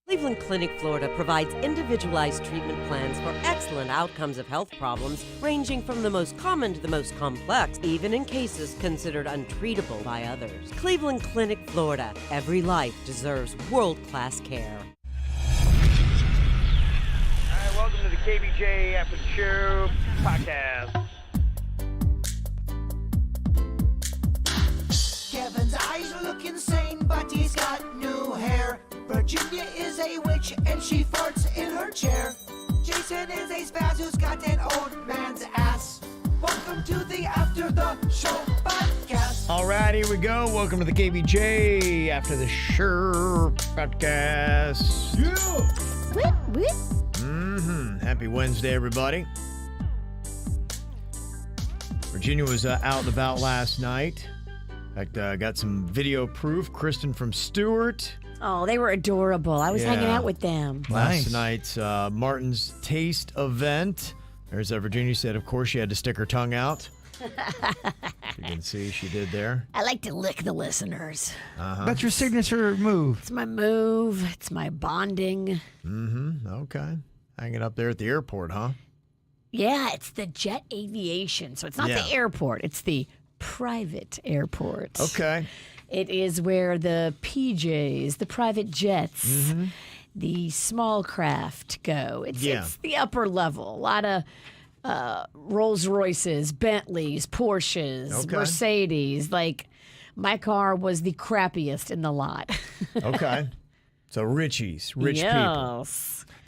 Cleveland Clinic, Florida provides individualized treatment plans for excellent outcomes of health problems ranging from the most common to the most complex, even in cases considered untreatable by others. Cleveland Clinic, Florida. Every life deserves world-class care. All right, welcome to the KVJ After the Show podcast. Kevin's eyes look insane, but he's got new hair. Virginia is a witch and she farts in her chair. Jason is a spaz who's got an old man's ass. Welcome to the After the Show podcast. All right, here we go. Welcome to the KVJ After the Show podcast. Whip, whip. Happy Wednesday, everybody. Virginia was out and about last night. In fact, got some video proof. Kristen from Stewart. Oh, they were adorable. I was hanging out with them. Last night's Martin's Taste event. There's Virginia said, of course, she had to stick her tongue out. You can see she did there. I like to lick the listeners. That's your signature move. It's my move. It's my bonding. Okay. Hanging up there at the airport, huh? Yeah, it's the jet aviation. So it's not the airport. It's the private airport. Okay. It is where the PJs, the private jets, the small craft go. It's the upper level. A lot of Rolls Royces, Bentleys, Porsches, Mercedes. Like, my car was the crappiest in the lot. Okay. So Richies, rich people.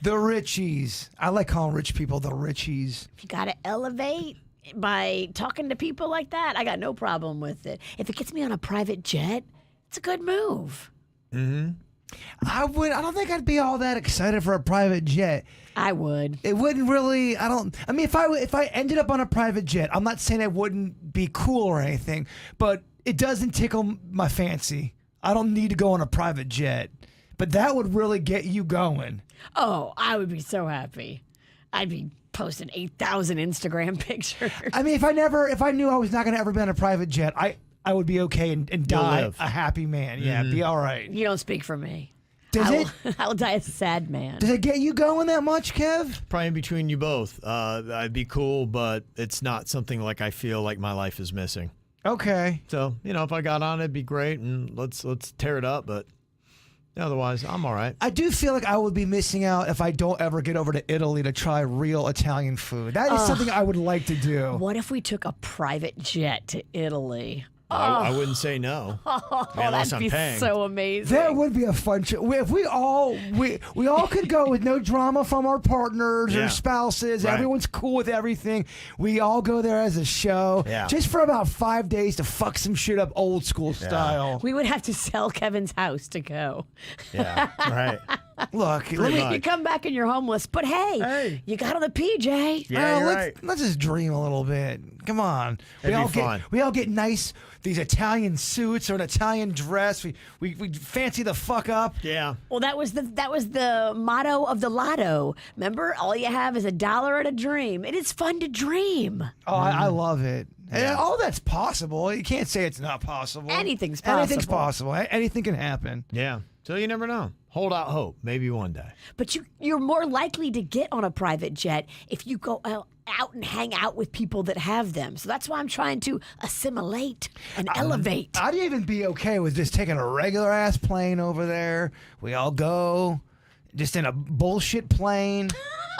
The Richies. I like calling rich people the Richies. If you got to elevate by talking to people like that, I got no problem with it. If it gets me on a private jet, it's a good move. I don't think I'd be all that excited for a private jet. I would. It wouldn't really. If I ended up on a private jet, I'm not saying it wouldn't be cool or anything, but it doesn't tickle my fancy. I don't need to go on a private jet, but that would really get you going. Oh, I would be so happy. I'd be posting 8,000 Instagram pictures. I mean, if I knew I was not going to ever be on a private jet, I would be okay and die a happy man. Yeah, be all right. You don't speak for me. I'll die a sad man. Does it get you going that much, Kev? Probably in between you both. I'd be cool, but it's not something like I feel like my life is missing. Okay. So, if I got on it, it'd be great, and let's tear it up, but otherwise, I'm all right. I do feel like I would be missing out if I don't ever get over to Italy to try real Italian food. That is something I would like to do. What if we took a private jet to Italy? I wouldn't say no. Unless I'm paying. That'd be so amazing. That would be a fun trip. If we all could go with no drama from our partners or spouses. Right. Everyone's cool with everything. We all go there as a show. Yeah. Just for about 5 days to fuck some shit up old school style. We would have to sell Kevin's house to go. Yeah, right. Look, You come back and you're homeless, but hey, you got on the PJ. Yeah, you're right. Let's just dream a little bit. Come on. It'd be fun. We all get nice, these Italian suits or an Italian dress. We fancy the fuck up. Yeah. Well, that was the motto of the lotto. Remember, all you have is $1 and a dream. It is fun to dream. Oh, I love it. And all that's possible. You can't say it's not possible. Anything's possible. Anything's possible. Anything can happen. Yeah. So you never know. Hold out hope. Maybe one day. But you're more likely to get on a private jet if you go out and hang out with people that have them. So that's why I'm trying to assimilate and elevate. I'd even be okay with just taking a regular ass plane over there. We all go just in a bullshit plane.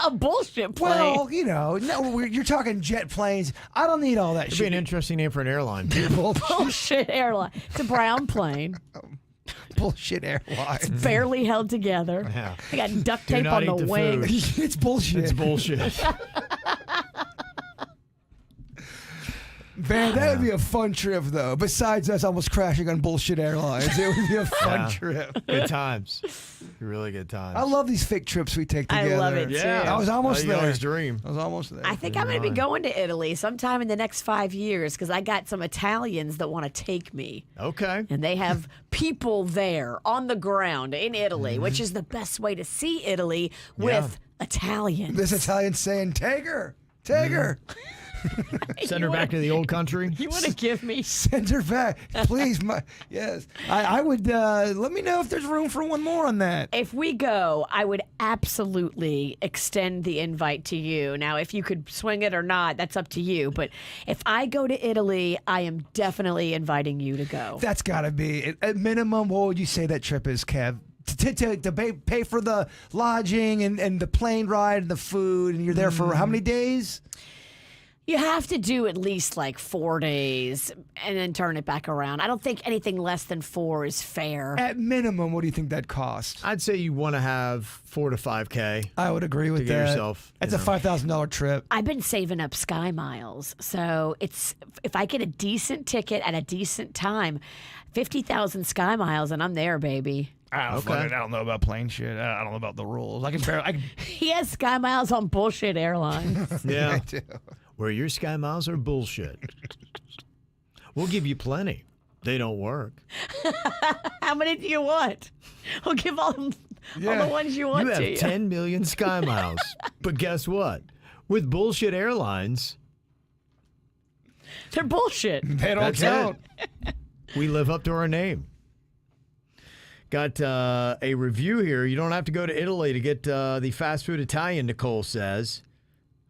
A bullshit plane. Well, you're talking jet planes. I don't need all that It'd shit. be an interesting name for an airline. Bullshit airline. It's a brown plane. Bullshit airline. It's barely held together. Yeah. They got duct Do tape not on eat the the wing. food. It's bullshit. It's bullshit. Man, that would be a fun trip, though. Besides us almost crashing on bullshit airlines, it would be a fun trip. Good times. Really good times. I love these fake trips we take together. I love it, too. I was almost You there. always dream. I was almost there. I think I'm going to be going to Italy sometime in the next 5 years because I got some Italians that want to take me. Okay. And they have people there on the ground in Italy, which is the best way to see Italy with Italians. This Italian saying, take her. Take her. Send her back to the old country. You want to give me? Send her back, please. Yes, I would. Let me know if there's room for one more on that. If we go, I would absolutely extend the invite to you. Now, if you could swing it or not, that's up to you. But if I go to Italy, I am definitely inviting you to go. That's got to be at minimum. What would you say that trip is, Kev? To pay for the lodging and the plane ride and the food, and you're there for how many days? You have to do at least like 4 days and then turn it back around. I don't think anything less than 4 is fair. At minimum, what do you think that costs? I'd say you want to have 4 to 5K. I would agree with to get that. yourself. That's a $5,000 trip. I've been saving up Sky Miles, so if I get a decent ticket at a decent time, 50,000 Sky Miles, and I'm there, baby. I don't know about plane shit. I don't know about the rules. I can He has Sky Miles on bullshit airlines. Yeah. I do. Where your Sky Miles are bullshit. We'll give you plenty. They don't work. How many do you want? We'll give all the ones you want You to have you. 10 million Sky Miles. But guess what? With bullshit airlines, They're bullshit. They don't that's count. it. We live up to our name. Got a review here. You don't have to go to Italy to get the fast food Italian, Nicole says.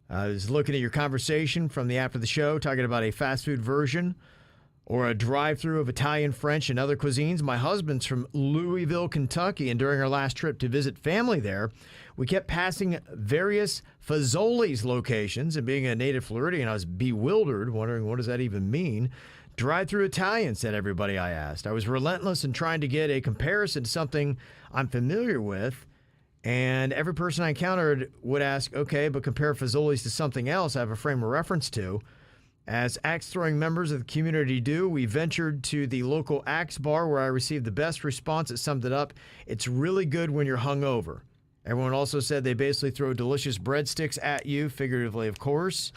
I was looking at your conversation from the after the show, talking about a fast food version or a drive-through of Italian, French, and other cuisines. My husband's from Louisville, Kentucky, and during our last trip to visit family there, we kept passing various Fazolis locations, and being a native Floridian, I was bewildered, wondering what does that even mean. Drive-through Italian, said everybody I asked. I was relentless in trying to get a comparison to something I'm familiar with, and every person I encountered would ask, okay, but compare Fazolis to something else I have a frame of reference to. As axe-throwing members of the community do, we ventured to the local axe bar where I received the best response that summed it up. It's really good when you're hungover. Everyone also said they basically throw delicious breadsticks at you, figuratively, of course.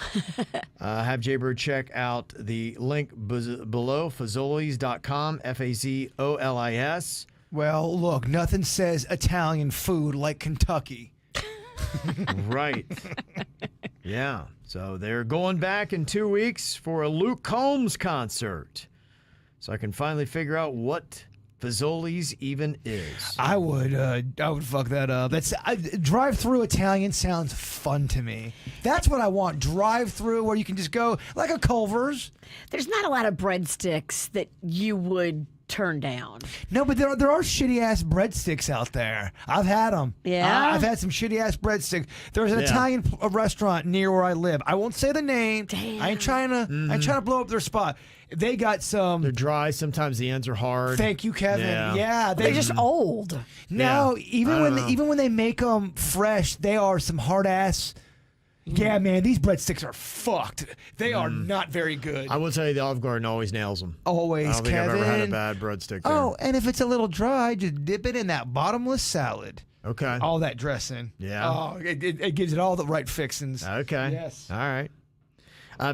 Have Jaybird check out the link below, fazolis.com, Fazolis. Well, look, nothing says Italian food like Kentucky. Right. Yeah. So they're going back in 2 weeks for a Luke Combs concert. So I can finally figure out what Fazolis even is. I would fuck that up. Drive-through Italian sounds fun to me. That's what I want. Drive-through where you can just go like a Culver's. There's not a lot of breadsticks that you would turn down. No, but there are shitty ass breadsticks out there. I've had them. Yeah? I've had some shitty ass breadsticks. There's an Italian restaurant near where I live. I won't say the name. Damn. I ain't trying to blow up their spot. They got some. They're dry. Sometimes the ends are hard. Thank you, Kevin. Yeah. They're just old. No, Yeah. even when they make them fresh, they are some hard ass. Yeah, man, these breadsticks are fucked. They are not very good. I will tell you, the Olive Garden always nails them. Always, I don't think Kevin. I've ever had a bad breadstick there. Oh, and if it's a little dry, just dip it in that bottomless salad. Okay. All that dressing. Yeah. Oh, it gives it all the right fixings. Okay. Yes. All right.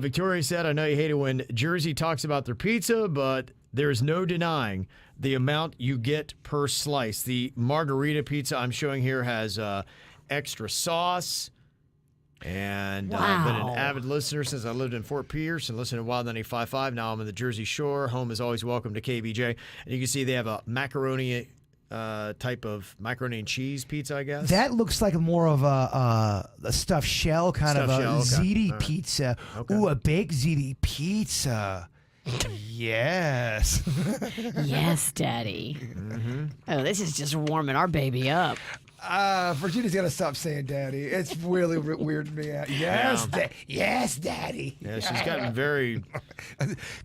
Victoria said, I know you hate it when Jersey talks about their pizza, but there's no denying the amount you get per slice. The margarita pizza I'm showing here has extra sauce. And I've been an avid listener since I lived in Fort Pierce and listened to Wild 95.5. Now I'm on the Jersey Shore. Home is always welcome to KVJ. And you can see they have a macaroni type of macaroni and cheese pizza, I guess. That looks like more of a stuffed shell kind Stuffed of a shell, okay. ziti All right. pizza. Okay. Ooh, a baked ziti pizza. Yes. Yes, Daddy. Oh, this is just warming our baby up. Virginia's got to stop saying daddy. It's really weirding me out. Yes, yes, daddy. Yeah, she's gotten very...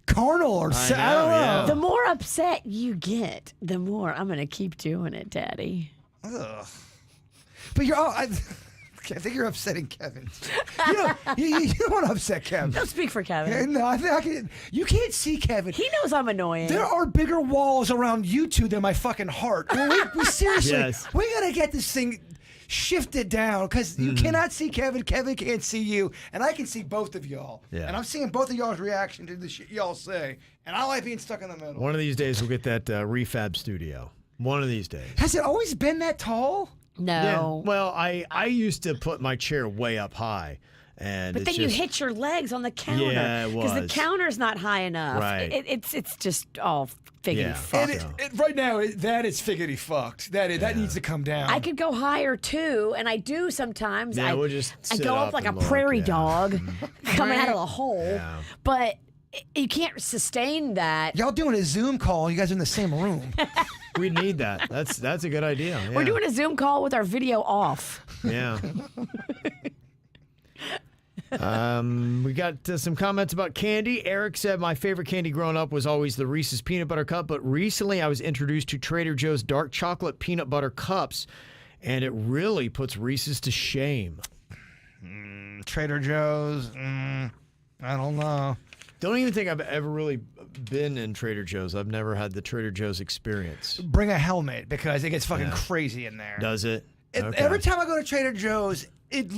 Carnal or I don't know. yeah. The more upset you get, the more I'm going to keep doing it, Daddy. Ugh. But you're all... I think you're upsetting Kevin. You don't want to upset Kevin. Don't speak for Kevin. No, I think I can. You can't see Kevin. He knows I'm annoying. There are bigger walls around you two than my fucking heart. I mean, we seriously, Yes. we gotta get this thing shifted down because you cannot see Kevin. Kevin can't see you, and I can see both of y'all. Yeah. And I'm seeing both of y'all's reaction to the shit y'all say, and I like being stuck in the middle. One of these days we'll get that refab studio. One of these days. Has it always been that tall? No. Well, I used to put my chair way up high. And But then you hit your legs on the counter. Yeah, it was. Because the counter's not high enough. Right. It's just all figgity Yeah. fuck. And right now, that is figgity fucked. That needs to come down. I could go higher too, and I do sometimes. Yeah, I, we'll just I sit go up up like a and look, prairie yeah. dog coming out of the hole. Yeah. But you can't sustain that. Y'all doing a Zoom call. You guys are in the same room. We need that. That's a good idea. Yeah. We're doing a Zoom call with our video off. Yeah. We got some comments about candy. Eric said, my favorite candy growing up was always the Reese's Peanut Butter Cup, but recently I was introduced to Trader Joe's dark chocolate peanut butter cups, and it really puts Reese's to shame. Trader Joe's. I don't know. Don't even think I've ever really been in Trader Joe's. I've never had the Trader Joe's experience. Bring a helmet because it gets fucking crazy in there. Does it? Okay. Every time I go to Trader Joe's, it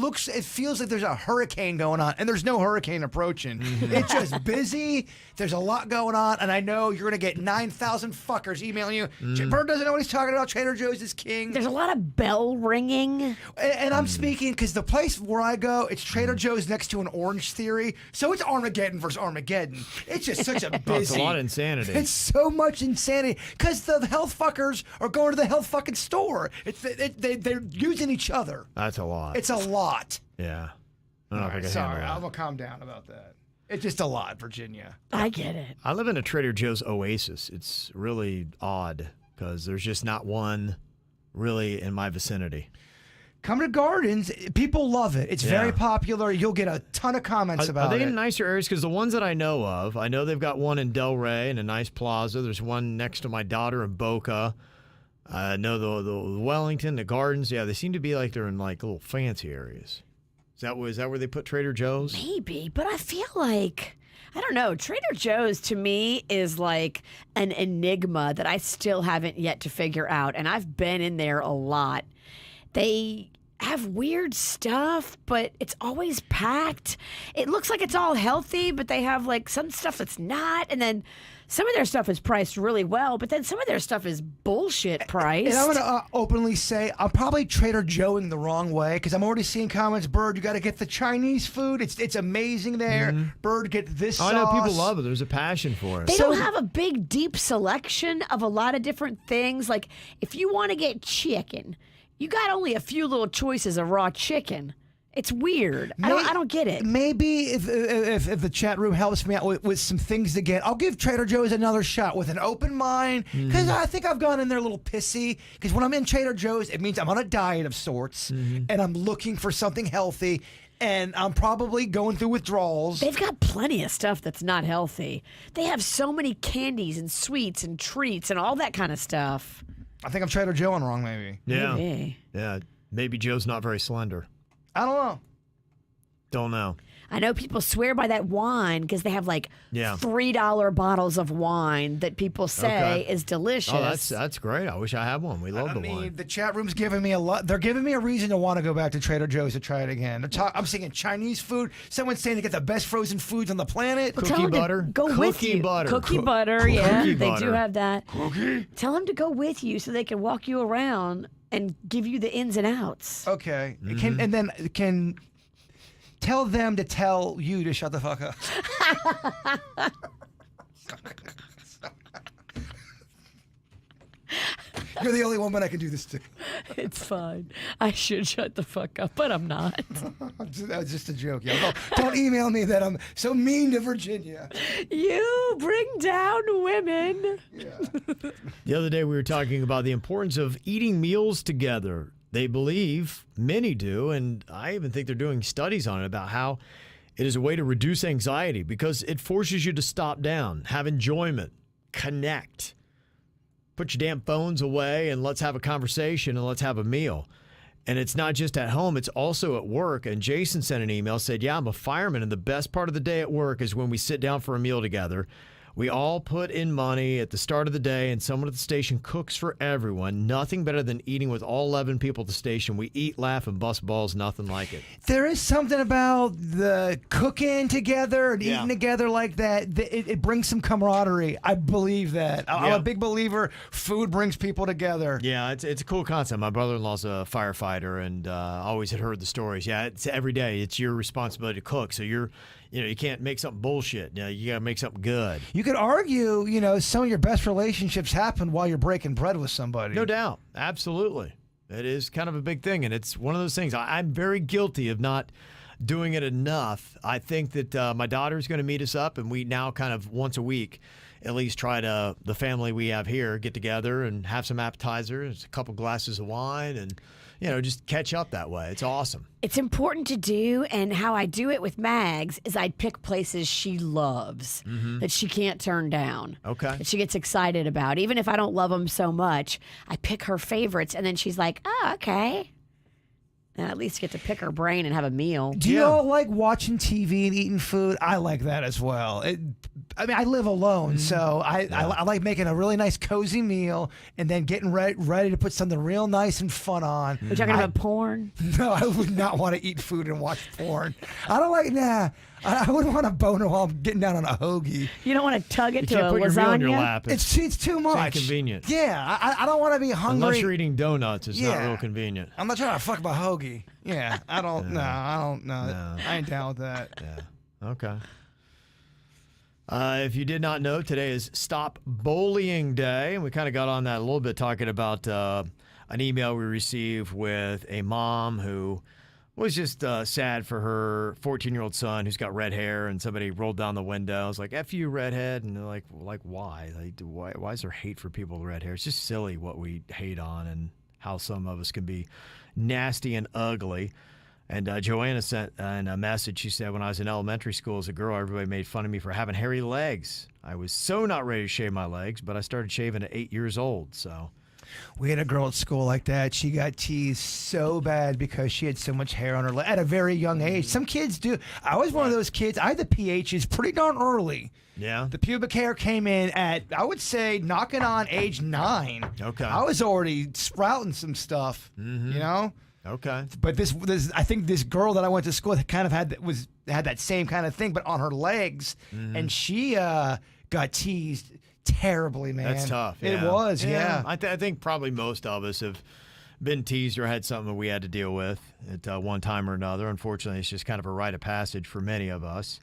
feels like there's a hurricane going on, and there's no hurricane approaching. It's just busy. There's a lot going on, and I know you're gonna get 9,000 fuckers emailing you. Bird doesn't know what he's talking about. Trader Joe's is king. There's a lot of bell ringing. And I'm speaking because the place where I go, it's Trader Joe's next to an Orange Theory, so it's Armageddon versus Armageddon. It's just such a busy. It's a lot of insanity. It's so much insanity because the health fuckers are going to the health fucking store. They're using each other. That's a lot. It's a lot. Yeah. I don't know if I can Sorry, handle that. I'm gonna calm down about that. It's just a lot, Virginia. I get it. I live in a Trader Joe's oasis. It's really odd because there's just not one really in my vicinity. Come to Gardens. People love it. It's very popular. You'll get a ton of comments about Are they it. in nicer areas? Because the ones that I know of, I know they've got one in Delray in a nice plaza. There's one next to my daughter in Boca. I know the Wellington, the Gardens. Yeah, they seem to be like they're in like little fancy areas. Is that where they put Trader Joe's? Maybe, but I feel like, I don't know, Trader Joe's to me is like an enigma that I still haven't yet to figure out, and I've been in there a lot. They have weird stuff, but it's always packed. It looks like it's all healthy, but they have like some stuff that's not, and then some of their stuff is priced really well, but then some of their stuff is bullshit priced. And I'm going to openly say I'm probably Trader Joeing the wrong way because I'm already seeing comments. Bird, you got to get the Chinese food. It's amazing there. Bird, get this sauce. I know people love it. There's a passion for it. They don't have a big, deep selection of a lot of different things. Like, if you want to get chicken, you got only a few little choices of raw chicken. It's weird. I don't get it. Maybe if the chat room helps me out with some things to get, I'll give Trader Joe's another shot with an open mind because I think I've gone in there a little pissy because when I'm in Trader Joe's, it means I'm on a diet of sorts and I'm looking for something healthy and I'm probably going through withdrawals. They've got plenty of stuff that's not healthy. They have so many candies and sweets and treats and all that kind of stuff. I think I'm Trader Joeing wrong, maybe. Yeah. Maybe. Yeah. Maybe Joe's not very slender. I don't know. Don't know. I know people swear by that wine because they have like Yeah. $3 bottles of wine that people say is delicious. Oh, that's great. I wish I had one. We love I the mean, wine. the chat room's giving me a lot. They're giving me a reason to want to go back to Trader Joe's to try it again. I'm seeing Chinese food. Someone's saying to get the best frozen foods on the planet. Well, tell Cookie them to butter? go with Cookie you. butter. Cookie butter, yeah. Cookie They do butter. have that. Cookie? Tell them to go with you so they can walk you around and give you the ins and outs. Okay. Can tell them to tell you to shut the fuck up. You're the only woman I can do this to. It's fine. I should shut the fuck up, but I'm not. That was just a joke, yo. Don't email me that I'm so mean to Virginia. You bring down women. The other day we were talking about the importance of eating meals together. They believe, many do, and I even think they're doing studies on it about how it is a way to reduce anxiety because it forces you to stop down, have enjoyment, connect. Put your damn phones away and let's have a conversation and let's have a meal. And it's not just at home, it's also at work. And Jason sent an email, said, yeah, I'm a fireman, and the best part of the day at work is when we sit down for a meal together. We all put in money at the start of the day, and someone at the station cooks for everyone. Nothing better than eating with all 11 people at the station. We eat, laugh, and bust balls. Nothing like it. There is something about the cooking together and eating together like that. It brings some camaraderie. I believe that. I'm a big believer. Food brings people together. Yeah, it's a cool concept. My brother-in-law's a firefighter, and always had heard the stories. Yeah, it's every day. It's your responsibility to cook. So you can't make something bullshit. You got to make something good. You could argue, some of your best relationships happen while you're breaking bread with somebody. No doubt. Absolutely. It is kind of a big thing, and it's one of those things. I'm very guilty of not doing it enough. I think that my daughter's going to meet us up, and we now kind of once a week at least try to, the family we have here, get together and have some appetizers, a couple glasses of wine, and just catch up that way. It's awesome. It's important to do, and how I do it with Mags is I'd pick places she loves that she can't turn down. Okay. That she gets excited about. Even if I don't love them so much, I pick her favorites, and then she's like, oh, okay. And I at least get to pick her brain and have a meal. Do you all like watching TV and eating food? I like that as well. I live alone, so I like making a really nice, cozy meal and then getting ready to put something real nice and fun on. We're talking about porn? No, I would not want to eat food and watch porn. I don't like, I wouldn't want a boner while I'm getting down on a hoagie. You don't want to tug it You to can't a put your meal in your lasagna? lap. It's too much. inconvenient. Yeah, I don't want to be hungry. Unless you're eating donuts, it's not real convenient. I'm not trying to fuck my hoagie. Yeah, I don't. No, I don't. No, I ain't down with that. Yeah. Okay. If you did not know, today is Stop Bullying Day, and we kind of got on that a little bit, talking about an email we received with a mom who was just sad for her 14-year-old son who's got red hair, and somebody rolled down the window. I was like, F you, redhead. And they're like why? Why is there hate for people with red hair? It's just silly what we hate on and how some of us can be nasty and ugly. And Joanna sent in a message. She said, when I was in elementary school as a girl, everybody made fun of me for having hairy legs. I was so not ready to shave my legs, but I started shaving at 8 years old. So we had a girl at school like that. She got teased so bad because she had so much hair on her leg at a very young age. Some kids do. I was one of those kids. I had the PHs pretty darn early. Yeah. The pubic hair came in at, I would say, knocking on age 9. Okay. I was already sprouting some stuff, Okay. But this, I think this girl that I went to school with kind of had that same kind of thing, but on her legs, and she got teased terribly, man. That's tough. It Yeah. was, yeah. I think probably most of us have been teased or had something that we had to deal with at one time or another. Unfortunately, it's just kind of a rite of passage for many of us.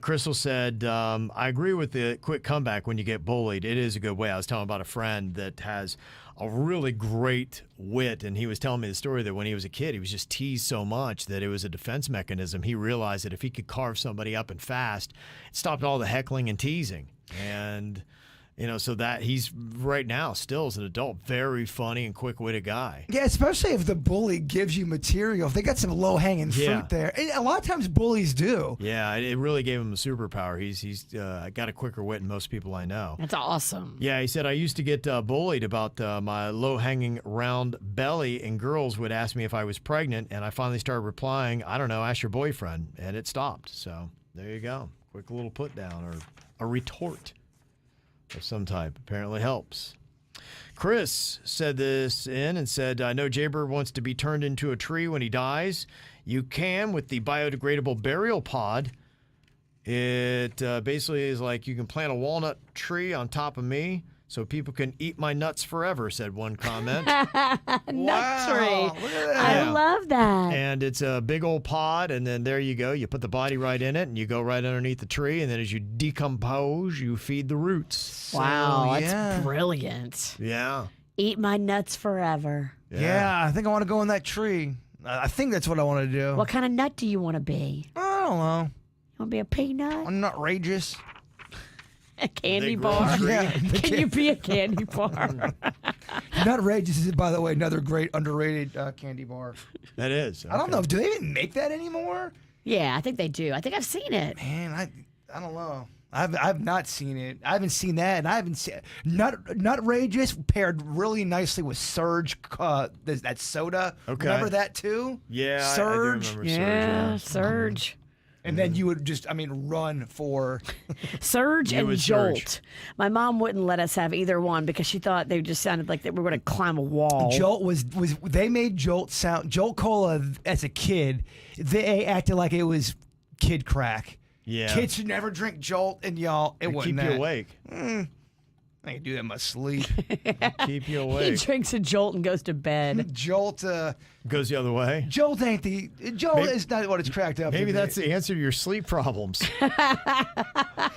Crystal said, I agree with the quick comeback when you get bullied. It is a good way. I was telling about a friend that has a really great wit, and he was telling me the story that when he was a kid, he was just teased so much that it was a defense mechanism. He realized that if he could carve somebody up and fast, it stopped all the heckling and teasing. And so that he's right now still as an adult, very funny and quick-witted guy. Yeah, especially if the bully gives you material. If they got some low-hanging fruit there. And a lot of times bullies do. Yeah, it really gave him a superpower. He's got a quicker wit than most people I know. That's awesome. Yeah, he said, I used to get bullied about my low-hanging round belly, and girls would ask me if I was pregnant, and I finally started replying, I don't know, ask your boyfriend, and it stopped. So there you go. Quick little put-down or a retort of some type apparently helps. Chris said this in and said, I know Jaybird wants to be turned into a tree when he dies. You can with the biodegradable burial pod. It basically is like you can plant a walnut tree on top of me so people can eat my nuts forever, said one comment. Nut tree. Look at that. I Yeah. love that. And it's a big old pod, and then there you go. You put the body right in it, and you go right underneath the tree, and then as you decompose, you feed the roots. Wow, yeah. that's brilliant. Yeah. Eat my nuts forever. Yeah, I think I want to go in that tree. I think that's what I want to do. What kind of nut do you want to be? I don't know. You want to be a peanut? I'm not outrageous. A candy They grow bar? trees. Yeah. Can you be a candy bar? Nutrageous is, by the way, another great underrated candy bar. That is. I don't know. Do they even make that anymore? Yeah, I think they do. I think I've seen it. Man, I don't know. I've not seen it. I haven't seen that, and I haven't seen Nutrageous paired really nicely with Surge. That soda. Okay. Remember that too? Yeah, Surge. I do remember Surge. Yeah, Surge. And then you would just, run for. Surge You and would Jolt. surge. My mom wouldn't let us have either one because she thought they just sounded like they were going to climb a wall. Jolt was they made Jolt sound, Jolt Cola as a kid, they acted like it was kid crack. Yeah. Kids should never drink Jolt, and y'all, it Keep wasn't you that. awake. I can do that in my sleep. Keep you He awake. drinks a Jolt and goes to bed. Jolt, Goes the other way. Jolt ain't the, Jolt is not what it's cracked up to Maybe be. that's the answer to your sleep problems. I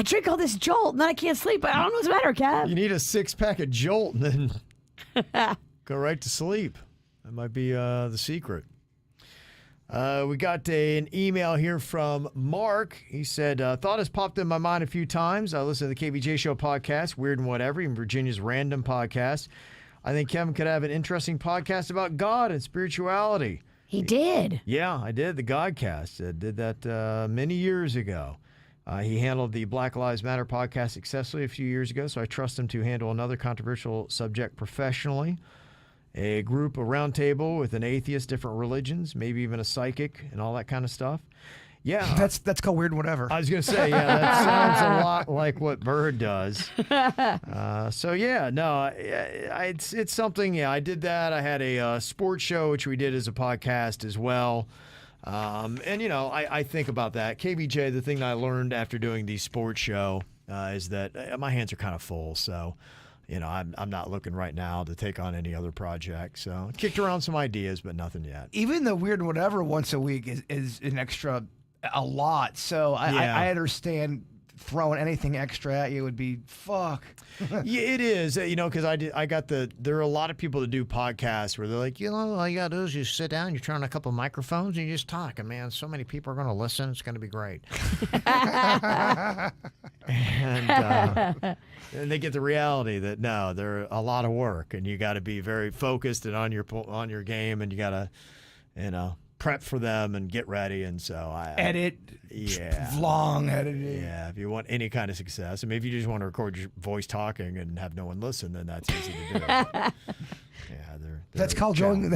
drink all this Jolt and then I can't sleep. I don't know what's the matter, Kev. You need a 6-pack of Jolt and then go right to sleep. That might be the secret. We got an email here from Mark. He said, thought has popped in my mind a few times. I listen to the KVJ Show podcast, Weird and Whatever, and Virginia's Random podcast. I think Kevin could have an interesting podcast about God and spirituality. He did. Yeah, I did. The Godcast. I did that many years ago. He handled the Black Lives Matter podcast successfully a few years ago, so I trust him to handle another controversial subject professionally. A group, a round table with an atheist, different religions, maybe even a psychic and all that kind of stuff. Yeah. That's called Weird and Whatever. I was going to say, yeah, that sounds a lot like what Bird does. So, yeah, no, it's something, yeah, I did that. I had a sports show, which we did as a podcast as well. And, I think about that. KVJ, the thing that I learned after doing the sports show is that my hands are kind of full, so... I'm not looking right now to take on any other project. So I kicked around some ideas, but nothing yet. Even the Weird and Whatever once a week is an extra, a lot. So I understand throwing anything extra at you would be fuck. Yeah, it is. Because there are a lot of people that do podcasts where they're like, all you got to do is just sit down, you turn on a couple of microphones, and you just talk. And man, so many people are going to listen. It's going to be great. And they get the reality that no, they're a lot of work, and you got to be very focused and on your game, and you got to, prep for them and get ready. And so I edit, long editing. Yeah, if you want any kind of success, I mean, if you just want to record your voice talking and have no one listen, then that's easy to do. Yeah, that's called going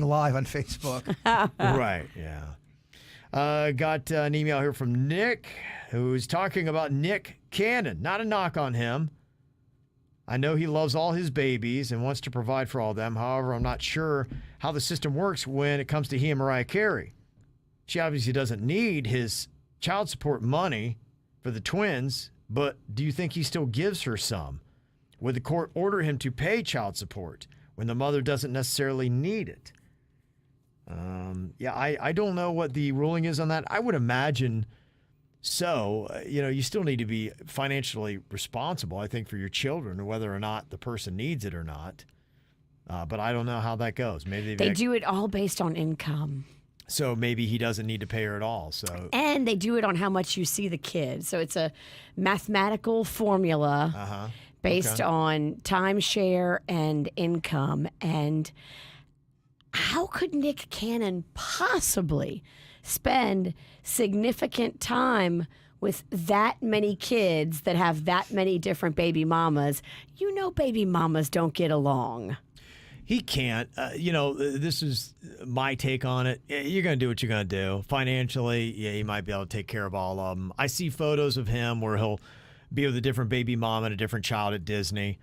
live on Facebook. Right. Yeah. Got an email here from Nick, who's talking about Nick Cannon. Not a knock on him. I know he loves all his babies and wants to provide for all of them. However, I'm not sure how the system works when it comes to he and Mariah Carey. She obviously doesn't need his child support money for the twins, but do you think he still gives her some? Would the court order him to pay child support when the mother doesn't necessarily need it? I don't know what the ruling is on that. I would imagine so. You still need to be financially responsible, I think, for your children, whether or not the person needs it or not. But I don't know how that goes. Maybe they do it all based on income. So maybe he doesn't need to pay her at all. So and they do it on how much you see the kid. So it's a mathematical formula based on timeshare and income. And how could Nick Cannon possibly spend significant time with that many kids that have that many different baby mamas? Baby mamas don't get along. He can't. This is my take on it. You're going to do what you're going to do. Financially, yeah, he might be able to take care of all of them. I see photos of him where he'll be with a different baby mom and a different child at Disney.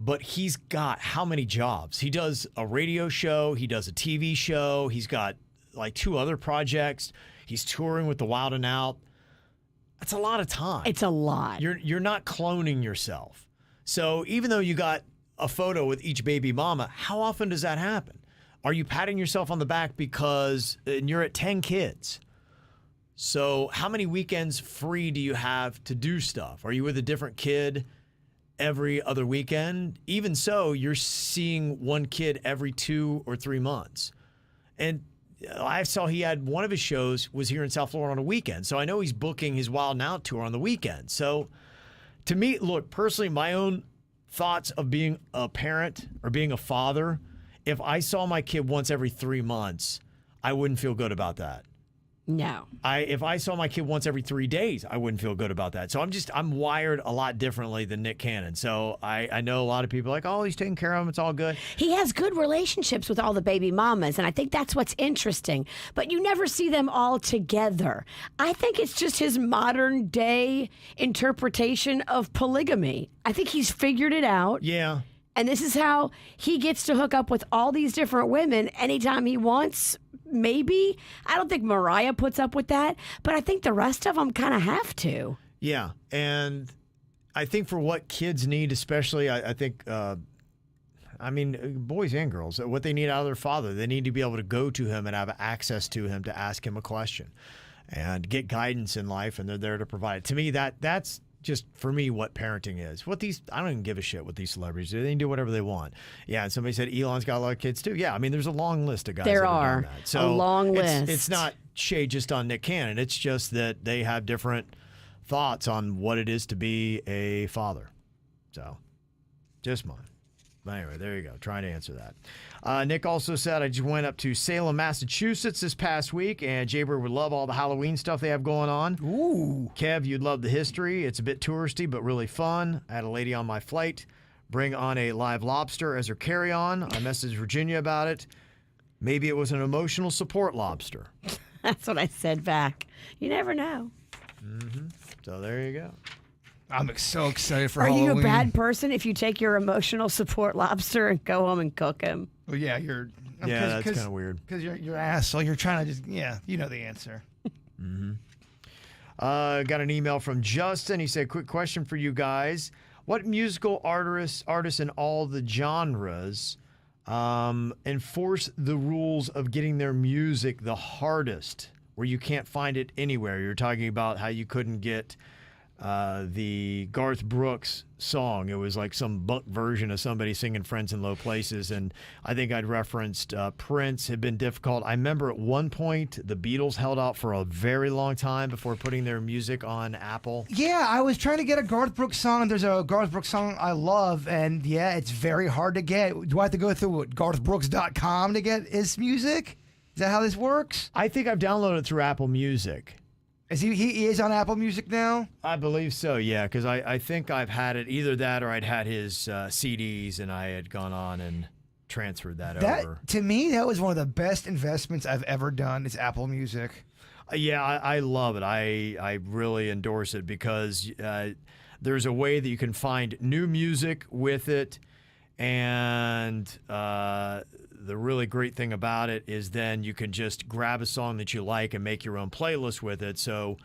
But he's got how many jobs? He does a radio show. He does a TV show. He's got like 2 other projects. He's touring with the Wild 'N Out. That's a lot of time. It's a lot. You're not cloning yourself. So even though you got a photo with each baby mama, how often does that happen? Are you patting yourself on the back because you're at 10 kids? So how many weekends free do you have to do stuff? Are you with a different kid every other weekend? Even so, you're seeing one kid every 2 or 3 months. And I saw he had one of his shows was here in South Florida on a weekend. So I know he's booking his Wild 'N Out tour on the weekend. So to me, look, personally, my own thoughts of being a parent or being a father, if I saw my kid once every 3 months, I wouldn't feel good about that. No. If I saw my kid once every 3 days, I wouldn't feel good about that. So I'm wired a lot differently than Nick Cannon. So I know a lot of people are like, oh, he's taking care of them. It's all good. He has good relationships with all the baby mamas, and I think that's what's interesting. But you never see them all together. I think it's just his modern day interpretation of polygamy. I think he's figured it out. Yeah. And this is how he gets to hook up with all these different women anytime he wants. Maybe. I don't think Mariah puts up with that, but I think the rest of them kind of have to. Yeah. And I think for what kids need, especially, I think, boys and girls, what they need out of their father, they need to be able to go to him and have access to him to ask him a question and get guidance in life, and they're there to provide it. To me, that's just, for me, what parenting is. I don't even give a shit what these celebrities do. They can do whatever they want. Yeah, and somebody said Elon's got a lot of kids too. Yeah, I mean, there's a long list of guys there that have are done that. So a long list. It's not shade just on Nick Cannon. It's just that they have different thoughts on what it is to be a father. So, just mine. But anyway, there you go. Trying to answer that. Nick also said, I just went up to Salem, Massachusetts this past week, and Jaybird would love all the Halloween stuff they have going on. Ooh. Kev, you'd love the history. It's a bit touristy, but really fun. I had a lady on my flight bring on a live lobster as her carry-on. I messaged Virginia about it. Maybe it was an emotional support lobster. That's what I said back. You never know. Mm-hmm. So there you go. I'm so excited for Are Halloween. you a bad person if you take your emotional support lobster and go home and cook him? Well, yeah, you're. Yeah, that's kind of weird. Because you're asshole. You're trying to just, you know the answer. Mm-hmm. Got an email from Justin. He said, quick question for you guys. What musical artists in all the genres enforce the rules of getting their music the hardest, where you can't find it anywhere? You're talking about how you couldn't get the Garth Brooks song. It was like some buck version of somebody singing Friends in Low Places. And I think I'd referenced Prince had been difficult. I remember at one point the Beatles held out for a very long time before putting their music on Apple. Yeah, I was trying to get a Garth Brooks song, and there's a Garth Brooks song I love, and yeah, it's very hard to get. Do I have to go through garthbrooks.com to get his music? Is that how this works? I think I've downloaded it through Apple Music. Is he is on Apple Music now? I believe so, yeah, because I think I've had it, either that or I'd had his CDs and I had gone on and transferred that over. To me, that was one of the best investments I've ever done, is Apple Music. Yeah, I love it. I really endorse it because there's a way that you can find new music with it, and the really great thing about it is then you can just grab a song that you like and make your own playlist with it. So,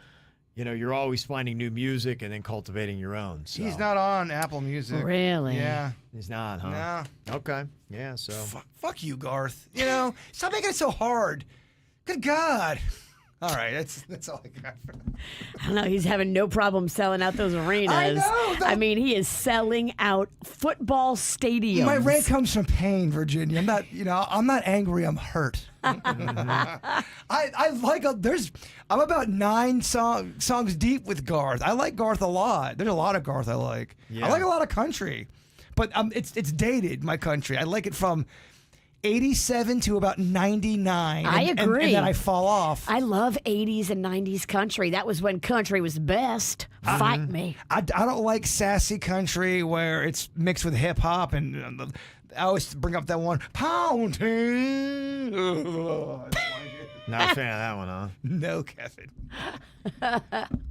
you're always finding new music and then cultivating your own. So. He's not on Apple Music. Really? Yeah. He's not, huh? No. Okay. Yeah, so. Fuck you, Garth. Stop making it so hard. Good God. All right, that's all I got for that. I don't know. He's having no problem selling out those arenas. I know. I mean, he is selling out football stadiums. My rant comes from pain, Virginia. I'm not angry. I'm hurt. I like I'm about 9 songs deep with Garth. I like Garth a lot. There's a lot of Garth I like. Yeah. I like a lot of country, but it's dated, my country. I like it from 87 to about 99. I agree. And then I fall off. I love 80s and 90s country. That was when country was best. Fight me. I don't like sassy country where it's mixed with hip hop, and I always bring up that one, Pounding. Not a fan of that one, huh? No, Kevin.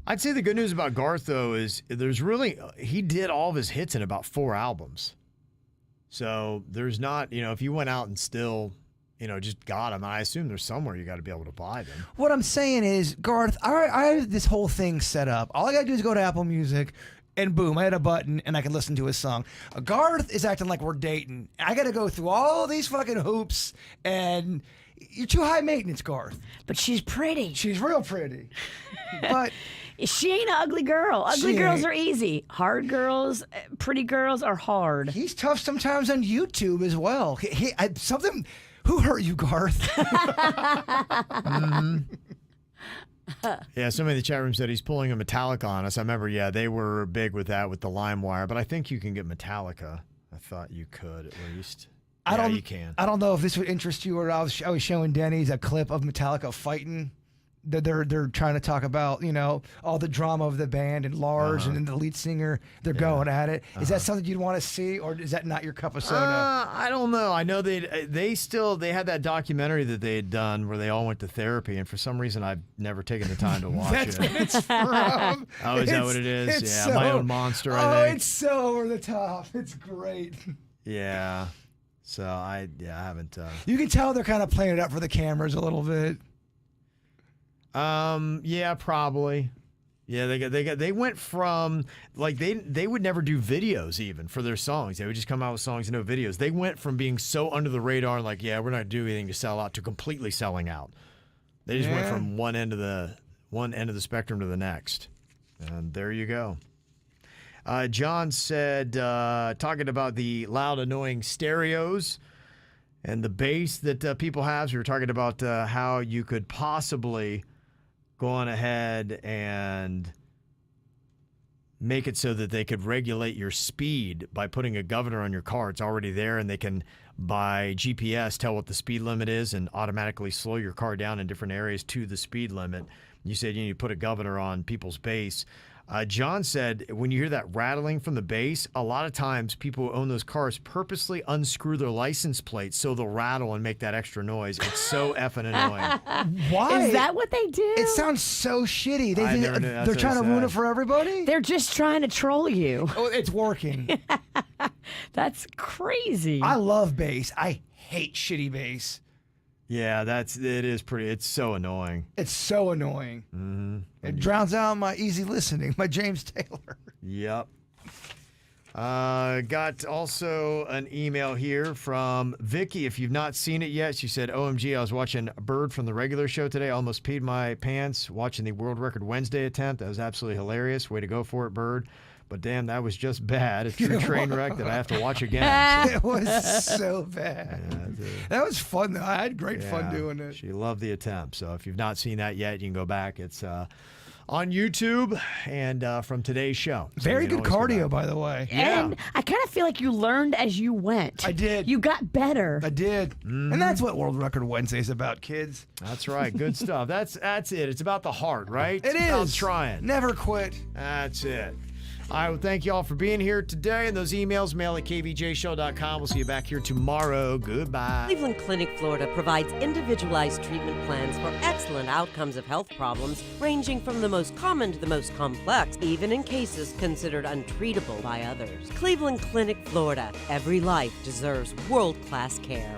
I'd say the good news about Garth, though, is he did all of his hits in about 4 albums. So there's not, if you went out and still, just got them, I assume there's somewhere you got to be able to buy them. What I'm saying is, Garth, I have this whole thing set up. All I got to do is go to Apple Music, and boom, I hit a button, and I can listen to his song. Garth is acting like we're dating. I got to go through all these fucking hoops, and you're too high maintenance, Garth. But she's pretty. She's real pretty. But she ain't an ugly girl. Ugly girls are easy. Hard girls, pretty girls are hard. He's tough sometimes on YouTube as well. Who hurt you, Garth? Mm-hmm. Yeah, somebody in the chat room said he's pulling a Metallica on us. I remember, they were big with that with the LimeWire, but I think you can get Metallica. I thought you could at least. You can. I don't know if this would interest you or not. I was showing Denny's a clip of Metallica fighting they're trying to talk about, all the drama of the band and Lars and then the lead singer. They're going at it. Is that something you'd want to see, or is that not your cup of soda? I don't know. I know they had that documentary that they had done where they all went to therapy, and for some reason I've never taken the time to watch That's it. what it's from. Oh, is that what it is? It's Yeah, My Own Monster, I Oh, think. it's so over the top. It's great. Yeah. So I haven't. You can tell they're kind of playing it up for the cameras a little bit. Yeah, probably. Yeah, they went from like they would never do videos even for their songs. They would just come out with songs and no videos. They went from being so under the radar and like, yeah, we're not doing anything to sell out, to completely selling out. They just went from one end of the spectrum to the next. And there you go. John said, talking about the loud, annoying stereos and the bass that people have. So we were talking about how you could possibly go on ahead and make it so that they could regulate your speed by putting a governor on your car. It's already there, and they can, by GPS, tell what the speed limit is and automatically slow your car down in different areas to the speed limit. You said you need to put a governor on people's bass. John said when you hear that rattling from the bass, a lot of times people who own those cars purposely unscrew their license plates so they'll rattle and make that extra noise. It's so effing annoying. Why? Is that what they do? It sounds so shitty. I never knew. That's They're what trying he to ruin said. it for everybody? They're just trying to troll you. Oh, it's working. That's crazy. I love bass. I hate shitty bass. Yeah, it's so annoying. It's so annoying. Mm-hmm. It drowns out my easy listening, my James Taylor. Yep. Got also an email here from Vicky. If you've not seen it yet, she said, OMG, I was watching Bird from the regular show today. I almost peed my pants watching the World Record Wednesday attempt. That was absolutely hilarious. Way to go for it, Bird. But damn, that was just bad. A true train wreck that I have to watch again. It was so bad. That was fun, though. I had great fun doing it. She loved the attempt. So if you've not seen that yet, you can go back. It's on YouTube and from today's show. So Very you can good always go cardio, back. by the way. And I kind of feel like you learned as you went. I did. You got better. I did. And that's what World Record Wednesday is about, kids. That's right. Good stuff. That's it. It's about the heart, right? It It's about is. trying. Never quit. That's it. I would thank you all for being here today. And those emails, mail at kvjshow.com. We'll see you back here tomorrow. Goodbye. Cleveland Clinic, Florida provides individualized treatment plans for excellent outcomes of health problems, ranging from the most common to the most complex, even in cases considered untreatable by others. Cleveland Clinic, Florida. Every life deserves world-class care.